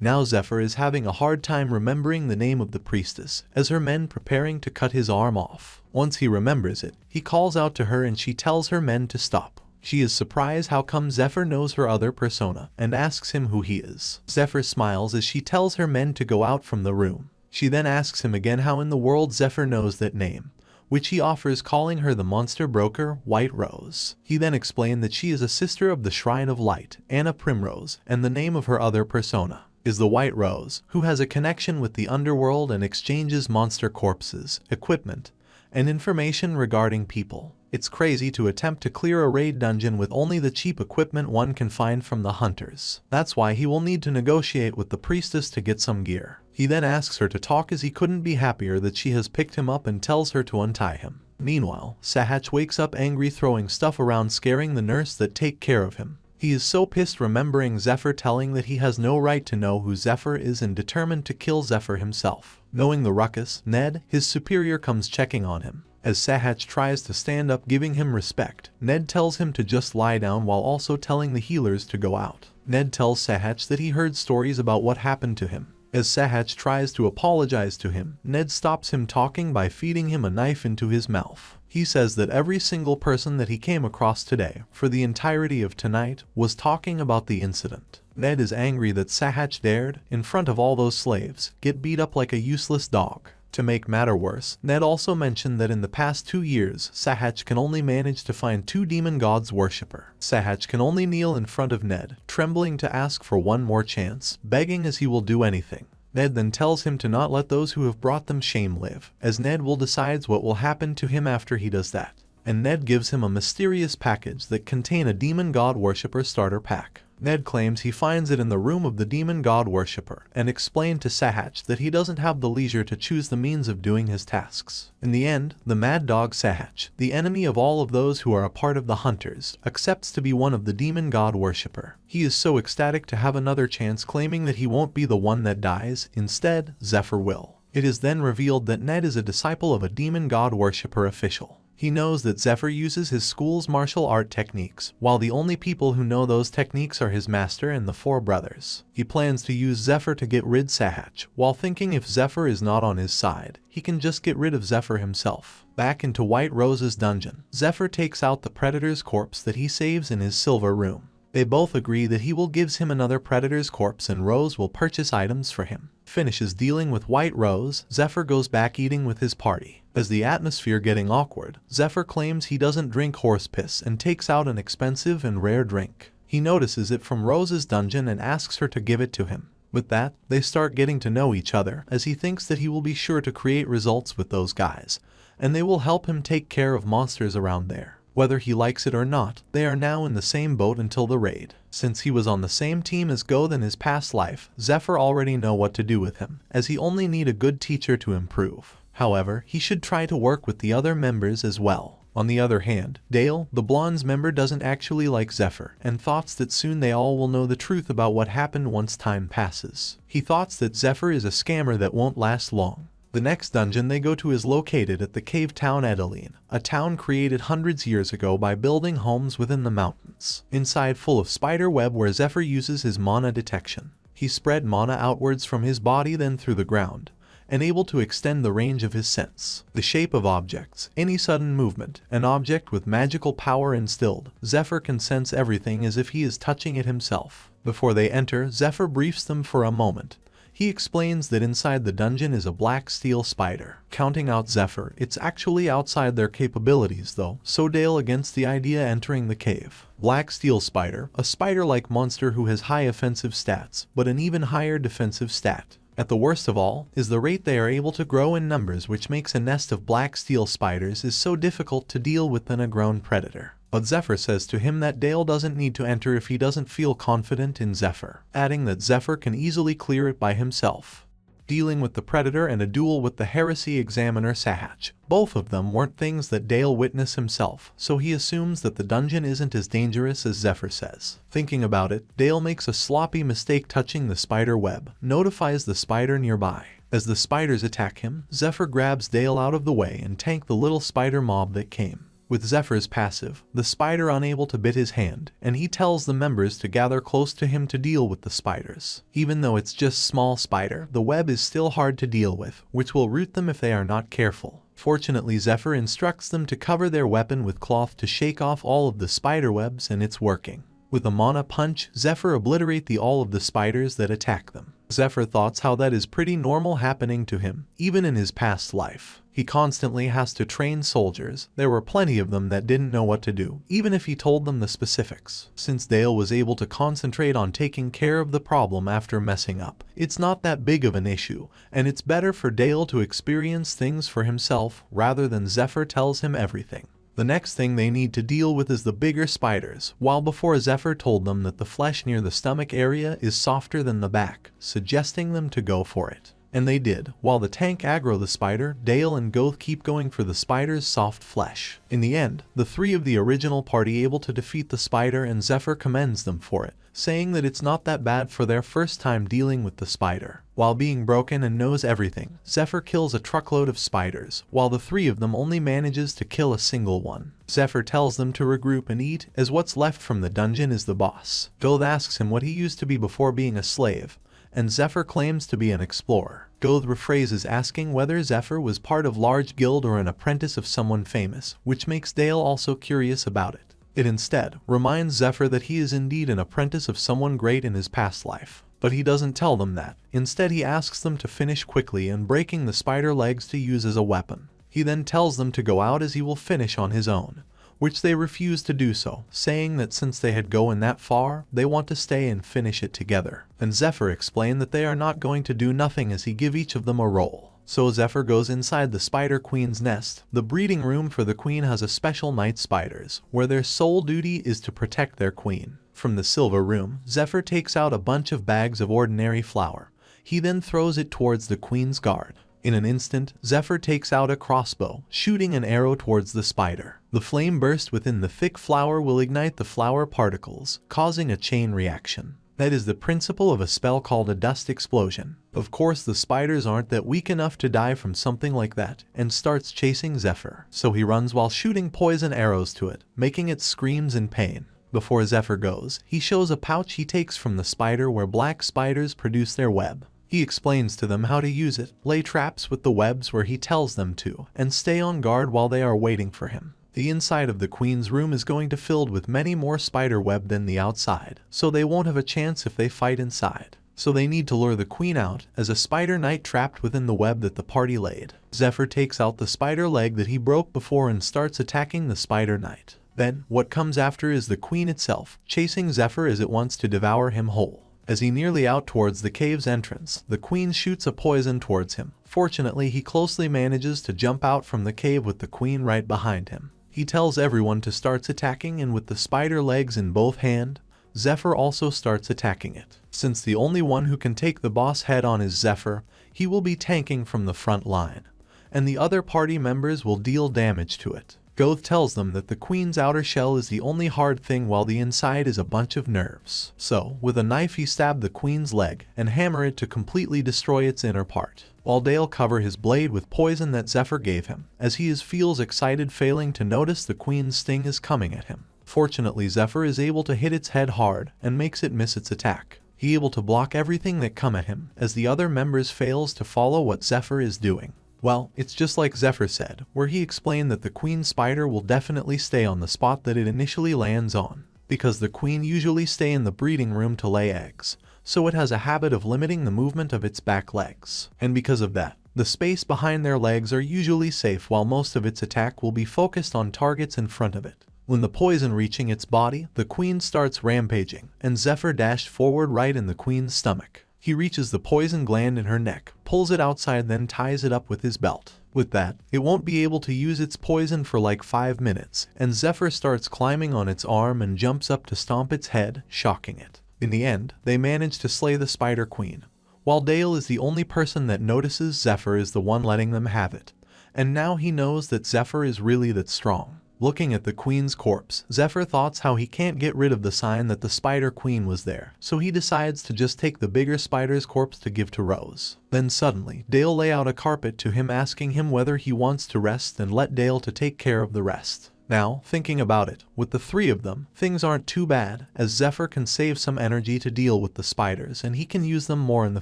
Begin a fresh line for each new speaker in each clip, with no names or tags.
Now Zephyr is having a hard time remembering the name of the priestess, as her men preparing to cut his arm off. Once he remembers it, he calls out to her and she tells her men to stop. She is surprised how come Zephyr knows her other persona, and asks him who he is. Zephyr smiles as she tells her men to go out from the room. She then asks him again how in the world Zephyr knows that name, which he offers, calling her the monster broker, White Rose. He then explained that she is a sister of the Shrine of Light, Anna Primrose, and the name of her other persona is the White Rose, who has a connection with the underworld and exchanges monster corpses, equipment, and information regarding people. It's crazy to attempt to clear a raid dungeon with only the cheap equipment one can find from the hunters. That's why he will need to negotiate with the priestess to get some gear. He then asks her to talk as he couldn't be happier that she has picked him up and tells her to untie him. Meanwhile, Sahach wakes up angry, throwing stuff around, scaring the nurse that take care of him. He is so pissed remembering Zephyr telling that he has no right to know who Zephyr is and determined to kill Zephyr himself. Knowing the ruckus, Ned, his superior, comes checking on him. As Sahach tries to stand up, giving him respect, Ned tells him to just lie down while also telling the healers to go out. Ned tells Sahach that he heard stories about what happened to him. As Sahach tries to apologize to him, Ned stops him talking by feeding him a knife into his mouth. He says that every single person that he came across today, for the entirety of tonight, was talking about the incident. Ned is angry that Sahach dared, in front of all those slaves, get beat up like a useless dog. To make matter worse, Ned also mentioned that in the past 2 years, Sahach can only manage to find 2 demon gods worshipper. Sahach can only kneel in front of Ned, trembling to ask for one more chance, begging as he will do anything. Ned then tells him to not let those who have brought them shame live, as Ned will decide what will happen to him after he does that. And Ned gives him a mysterious package that contain a demon god worshipper starter pack. Ned claims he finds it in the room of the demon god worshipper, and explained to Sahach that he doesn't have the leisure to choose the means of doing his tasks. In the end, the mad dog Sahach, the enemy of all of those who are a part of the hunters, accepts to be one of the demon god worshipper. He is so ecstatic to have another chance, claiming that he won't be the one that dies, instead, Zephyr will. It is then revealed that Ned is a disciple of a demon god worshipper official. He knows that Zephyr uses his school's martial art techniques, while the only people who know those techniques are his master and the 4 brothers. He plans to use Zephyr to get rid of Sahach, while thinking if Zephyr is not on his side, he can just get rid of Zephyr himself. Back into White Rose's dungeon, Zephyr takes out the predator's corpse that he saves in his silver room. They both agree that he will give him another predator's corpse and Rose will purchase items for him. Finishes dealing with White Rose, Zephyr goes back eating with his party. As the atmosphere getting awkward, Zephyr claims he doesn't drink horse piss and takes out an expensive and rare drink. He notices it from Rose's dungeon and asks her to give it to him. With that, they start getting to know each other, as he thinks that he will be sure to create results with those guys, and they will help him take care of monsters around there. Whether he likes it or not, they are now in the same boat until the raid. Since he was on the same team as Goth in his past life, Zephyr already know what to do with him, as he only need a good teacher to improve. However, he should try to work with the other members as well. On the other hand, Dale, the Blonde's member, doesn't actually like Zephyr, and thoughts that soon they all will know the truth about what happened once time passes. He thoughts that Zephyr is a scammer that won't last long. The next dungeon they go to is located at the cave town Adeline, a town created hundreds years ago by building homes within the mountains. Inside, full of spider web, where Zephyr uses his mana detection. He spread mana outwards from his body, then through the ground, and able to extend the range of his sense. The shape of objects, any sudden movement, an object with magical power instilled, Zephyr can sense everything as if he is touching it himself. Before they enter, Zephyr briefs them for a moment. He explains that inside the dungeon is a black steel spider. Counting out Zephyr, it's actually outside their capabilities though, so Dale against the idea entering the cave. Black steel spider, a spider-like monster who has high offensive stats, but an even higher defensive stat. At the worst of all, is the rate they are able to grow in numbers, which makes a nest of black steel spiders is so difficult to deal with than a grown predator. But Zephyr says to him that Dale doesn't need to enter if he doesn't feel confident in Zephyr, adding that Zephyr can easily clear it by himself. Dealing with the Predator and a duel with the Heresy Examiner Sahach. Both of them weren't things that Dale witnessed himself, so he assumes that the dungeon isn't as dangerous as Zephyr says. Thinking about it, Dale makes a sloppy mistake touching the spider web, notifies the spider nearby. As the spiders attack him, Zephyr grabs Dale out of the way and tank the little spider mob that came. With Zephyr's passive, the spider unable to bite his hand, and he tells the members to gather close to him to deal with the spiders. Even though it's just small spider, the web is still hard to deal with, which will root them if they are not careful. Fortunately, Zephyr instructs them to cover their weapon with cloth to shake off all of the spider webs, and it's working. With a mana punch, Zephyr obliterate all of the spiders that attack them. Zephyr thoughts how that is pretty normal happening to him, even in his past life. He constantly has to train soldiers. There were plenty of them that didn't know what to do, even if he told them the specifics. Since Dale was able to concentrate on taking care of the problem after messing up, it's not that big of an issue, and it's better for Dale to experience things for himself rather than Zephyr tells him everything. The next thing they need to deal with is the bigger spiders, while before Zephyr told them that the flesh near the stomach area is softer than the back, suggesting them to go for it. And they did. While the tank aggro the spider, Dale and Goth keep going for the spider's soft flesh. In the end, the three of the original party able to defeat the spider, and Zephyr commends them for it, saying that it's not that bad for their first time dealing with the spider. While being broken and knows everything, Zephyr kills a truckload of spiders, while the three of them only manages to kill a single one. Zephyr tells them to regroup and eat, as what's left from the dungeon is the boss. Goth asks him what he used to be before being a slave, and Zephyr claims to be an explorer. Goth rephrases asking whether Zephyr was part of large guild or an apprentice of someone famous, which makes Dale also curious about it. It instead reminds Zephyr that he is indeed an apprentice of someone great in his past life. But he doesn't tell them that. Instead, he asks them to finish quickly and breaking the spider legs to use as a weapon. He then tells them to go out as he will finish on his own, which they refuse to do so, saying that since they had gone that far, they want to stay and finish it together. And Zephyr explained that they are not going to do nothing as he give each of them a role. So Zephyr goes inside the spider queen's nest. The breeding room for the queen has a special night spiders, where their sole duty is to protect their queen. From the silver room, Zephyr takes out a bunch of bags of ordinary flour. He then throws it towards the queen's guard. In an instant, Zephyr takes out a crossbow, shooting an arrow towards the spider. The flame burst within the thick flour will ignite the flour particles, causing a chain reaction. That is the principle of a spell called a dust explosion. Of course, the spiders aren't that weak enough to die from something like that, and starts chasing Zephyr. So he runs while shooting poison arrows to it, making it screams in pain. Before Zephyr goes, he shows a pouch he takes from the spider where black spiders produce their web. He explains to them how to use it, lay traps with the webs where he tells them to, and stay on guard while they are waiting for him. The inside of the queen's room is going to filled with many more spider web than the outside, so they won't have a chance if they fight inside. So they need to lure the queen out, as a spider knight trapped within the web that the party laid. Zephyr takes out the spider leg that he broke before and starts attacking the spider knight. Then, what comes after is the queen itself, chasing Zephyr as it wants to devour him whole. As he nearly out towards the cave's entrance, the queen shoots a poison towards him. Fortunately, he closely manages to jump out from the cave with the queen right behind him. He tells everyone to start attacking, and with the spider legs in both hands, Zephyr also starts attacking it. Since the only one who can take the boss head on is Zephyr, he will be tanking from the front line, and the other party members will deal damage to it. Goth tells them that the queen's outer shell is the only hard thing while the inside is a bunch of nerves. So, with a knife he stabbed the queen's leg and hammer it to completely destroy its inner part. While Dale cover his blade with poison that Zephyr gave him, as he feels excited failing to notice the queen's sting is coming at him. Fortunately, Zephyr is able to hit its head hard and makes it miss its attack. He able to block everything that come at him, as the other members fails to follow what Zephyr is doing. Well, it's just like Zephyr said, where he explained that the queen spider will definitely stay on the spot that it initially lands on, because the queen usually stay in the breeding room to lay eggs, so it has a habit of limiting the movement of its back legs. And because of that, the space behind their legs are usually safe while most of its attack will be focused on targets in front of it. When the poison reaching its body, the queen starts rampaging, and Zephyr dashed forward right in the queen's stomach. He reaches the poison gland in her neck, pulls it outside, then ties it up with his belt. With that, it won't be able to use its poison for like 5 minutes, and Zephyr starts climbing on its arm and jumps up to stomp its head, shocking it. In the end, they manage to slay the Spider Queen, while Dale is the only person that notices Zephyr is the one letting them have it, and now he knows that Zephyr is really that strong. Looking at the queen's corpse, Zephyr thoughts how he can't get rid of the sign that the Spider Queen was there, so he decides to just take the bigger spider's corpse to give to Rose. Then suddenly, Dale lay out a carpet to him asking him whether he wants to rest and let Dale to take care of the rest. Now, thinking about it, with the three of them, things aren't too bad, as Zephyr can save some energy to deal with the spiders and he can use them more in the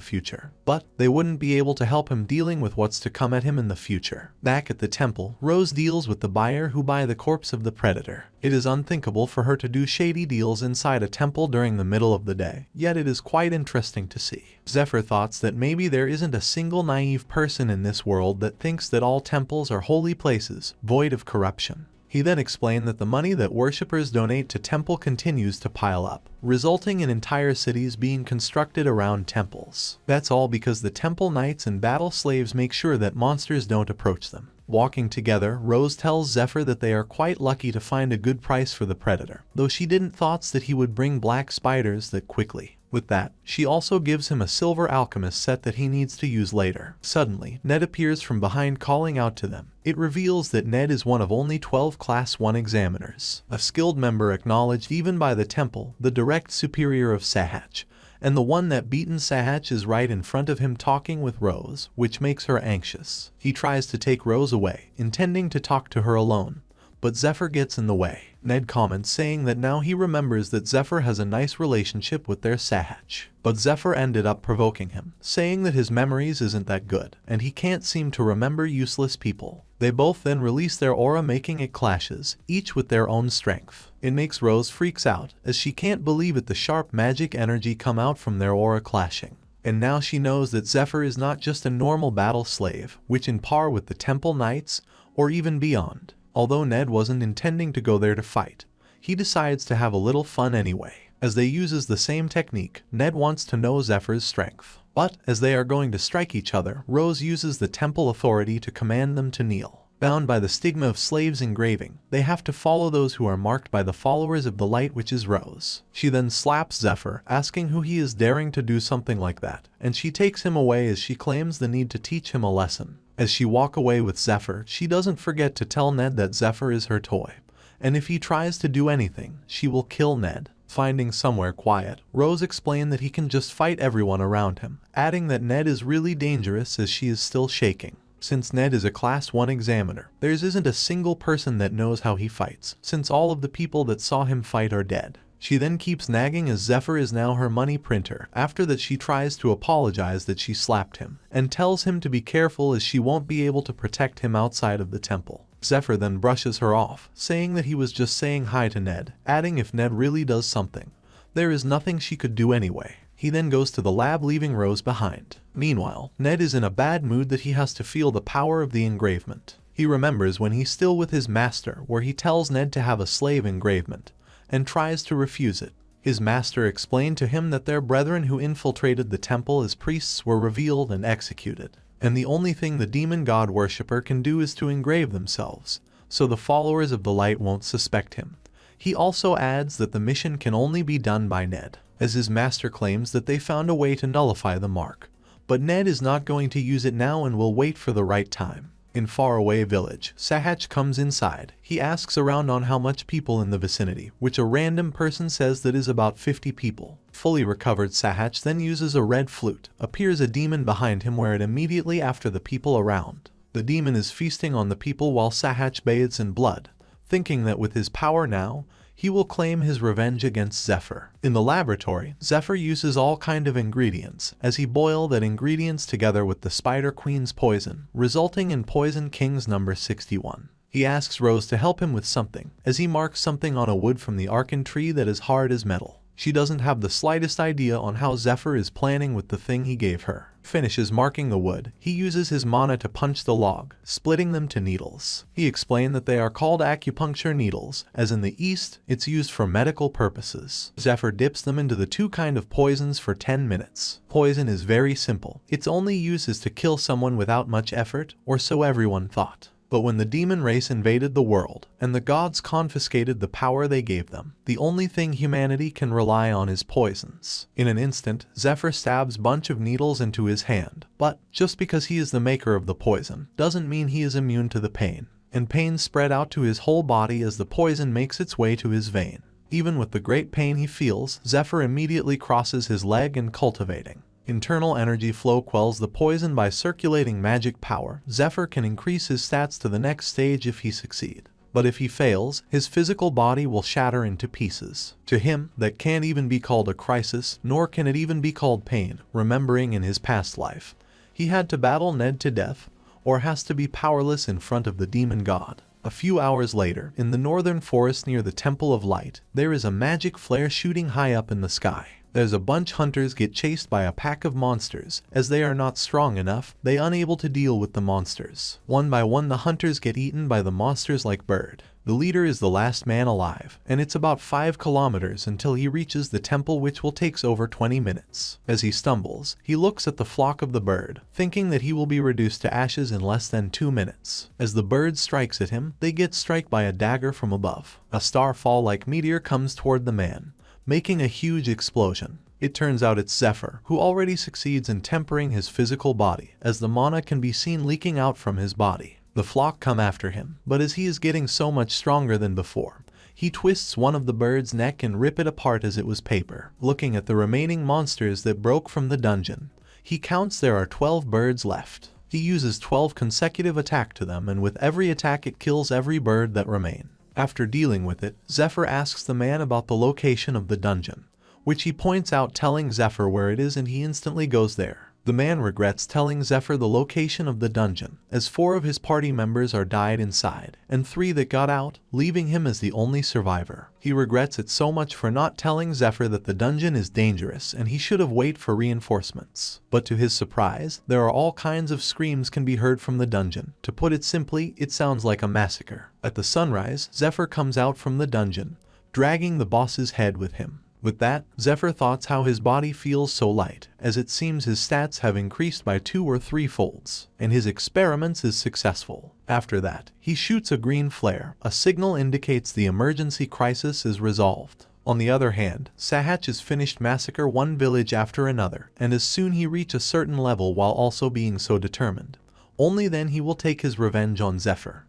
future. But they wouldn't be able to help him dealing with what's to come at him in the future. Back at the temple, Rose deals with the buyer who buy the corpse of the predator. It is unthinkable for her to do shady deals inside a temple during the middle of the day, yet it is quite interesting to see. Zephyr thoughts that maybe there isn't a single naive person in this world that thinks that all temples are holy places, void of corruption. He then explained that the money that worshippers donate to temple continues to pile up, resulting in entire cities being constructed around temples. That's all because the temple knights and battle slaves make sure that monsters don't approach them. Walking together, Rose tells Zephyr that they are quite lucky to find a good price for the predator, though she didn't thought that he would bring black spiders that quickly. With that, she also gives him a silver alchemist set that he needs to use later. Suddenly, Ned appears from behind calling out to them. It reveals that Ned is one of only 12 Class 1 examiners, a skilled member acknowledged even by the temple, the direct superior of Sahach, and the one that beaten Sahach is right in front of him talking with Rose, which makes her anxious. He tries to take Rose away, intending to talk to her alone, but Zephyr gets in the way. Ned comments saying that now he remembers that Zephyr has a nice relationship with their Sahach. But Zephyr ended up provoking him, saying that his memories isn't that good, and he can't seem to remember useless people. They both then release their aura making it clashes, each with their own strength. It makes Rose freaks out, as she can't believe it the sharp magic energy come out from their aura clashing. And now she knows that Zephyr is not just a normal battle slave, which in par with the temple knights, or even beyond. Although Ned wasn't intending to go there to fight, he decides to have a little fun anyway. As they uses the same technique, Ned wants to know Zephyr's strength. But, as they are going to strike each other, Rose uses the temple authority to command them to kneel. Bound by the stigma of slaves engraving, they have to follow those who are marked by the followers of the light, which is Rose. She then slaps Zephyr, asking who he is daring to do something like that, and she takes him away as she claims the need to teach him a lesson. As she walks away with Zephyr, she doesn't forget to tell Ned that Zephyr is her toy, and if he tries to do anything, she will kill Ned. Finding somewhere quiet, Rose explained that he can just fight everyone around him, adding that Ned is really dangerous as she is still shaking. Since Ned is a Class 1 examiner, there isn't a single person that knows how he fights, since all of the people that saw him fight are dead. She then keeps nagging as Zephyr is now her money printer. After that, she tries to apologize that she slapped him, and tells him to be careful as she won't be able to protect him outside of the temple. Zephyr then brushes her off, saying that he was just saying hi to Ned, adding if Ned really does something, there is nothing she could do anyway. He then goes to the lab, leaving Rose behind. Meanwhile, Ned is in a bad mood that he has to feel the power of the engravement. He remembers when he's still with his master, where he tells Ned to have a slave engravement, and tries to refuse it. His master explained to him that their brethren who infiltrated the temple as priests were revealed and executed, and the only thing the demon god worshipper can do is to engrave themselves, so the followers of the light won't suspect him. He also adds that the mission can only be done by Ned, as his master claims that they found a way to nullify the mark, but Ned is not going to use it now and will wait for the right time. In faraway village, Sahach comes inside. He asks around on how much people in the vicinity, which a random person says that is about 50 people. Fully recovered, Sahach then uses a red flute. Appears a demon behind him, where it immediately after the people around. The demon is feasting on the people while Sahach bathes in blood, thinking that with his power now, he will claim his revenge against Zephyr. In the laboratory, Zephyr uses all kind of ingredients, as he boils that ingredients together with the Spider Queen's poison, resulting in Poison King's number 61. He asks Rose to help him with something, as he marks something on a wood from the Arkan tree that is hard as metal. She doesn't have the slightest idea on how Zephyr is planning with the thing he gave her. Finishes marking the wood, he uses his mana to punch the log, splitting them to needles. He explained that they are called acupuncture needles, as in the East, it's used for medical purposes. Zephyr dips them into the two kind of poisons for 10 minutes. Poison is very simple. Its only use is to kill someone without much effort, or so everyone thought. But when the demon race invaded the world, and the gods confiscated the power they gave them, the only thing humanity can rely on is poisons. In an instant, Zephyr stabs a bunch of needles into his hand, but just because he is the maker of the poison, doesn't mean he is immune to the pain. And pain spread out to his whole body as the poison makes its way to his vein. Even with the great pain he feels, Zephyr immediately crosses his leg and cultivating internal energy flow quells the poison. By circulating magic power, Zephyr can increase his stats to the next stage if he succeeds. But if he fails, his physical body will shatter into pieces. To him, that can't even be called a crisis, nor can it even be called pain, remembering in his past life he had to battle Ned to death, or has to be powerless in front of the demon god. A few hours later, in the northern forest near the Temple of Light, there is a magic flare shooting high up in the sky. There's a bunch hunters get chased by a pack of monsters. As they are not strong enough, they unable to deal with the monsters. One by one the hunters get eaten by the monsters like bird. The leader is the last man alive, and it's about 5 kilometers until he reaches the temple, which will take over 20 minutes. As he stumbles, he looks at the flock of the bird, thinking that he will be reduced to ashes in less than 2 minutes. As the bird strikes at him, they get struck by a dagger from above. A starfall-like meteor comes toward the man, making a huge explosion. It turns out it's Zephyr, who already succeeds in tempering his physical body, as the mana can be seen leaking out from his body. The flock come after him, but as he is getting so much stronger than before, he twists one of the bird's neck and rip it apart as it was paper. Looking at the remaining monsters that broke from the dungeon, he counts there are 12 birds left. He uses 12 consecutive attacks to them, and with every attack it kills every bird that remain. After dealing with it, Zephyr asks the man about the location of the dungeon, which he points out, telling Zephyr where it is, and he instantly goes there. The man regrets telling Zephyr the location of the dungeon, as 4 of his party members are died inside, and 3 that got out, leaving him as the only survivor. He regrets it so much for not telling Zephyr that the dungeon is dangerous and he should have waited for reinforcements. But to his surprise, there are all kinds of screams can be heard from the dungeon. To put it simply, it sounds like a massacre. At the sunrise, Zephyr comes out from the dungeon, dragging the boss's head with him. With that, Zephyr thoughts how his body feels so light, as it seems his stats have increased by 2 or 3 folds, and his experiments is successful. After that, he shoots a green flare. A signal indicates the emergency crisis is resolved. On the other hand, Sahach is finished massacre one village after another, and as soon he reach a certain level while also being so determined, only then he will take his revenge on Zephyr.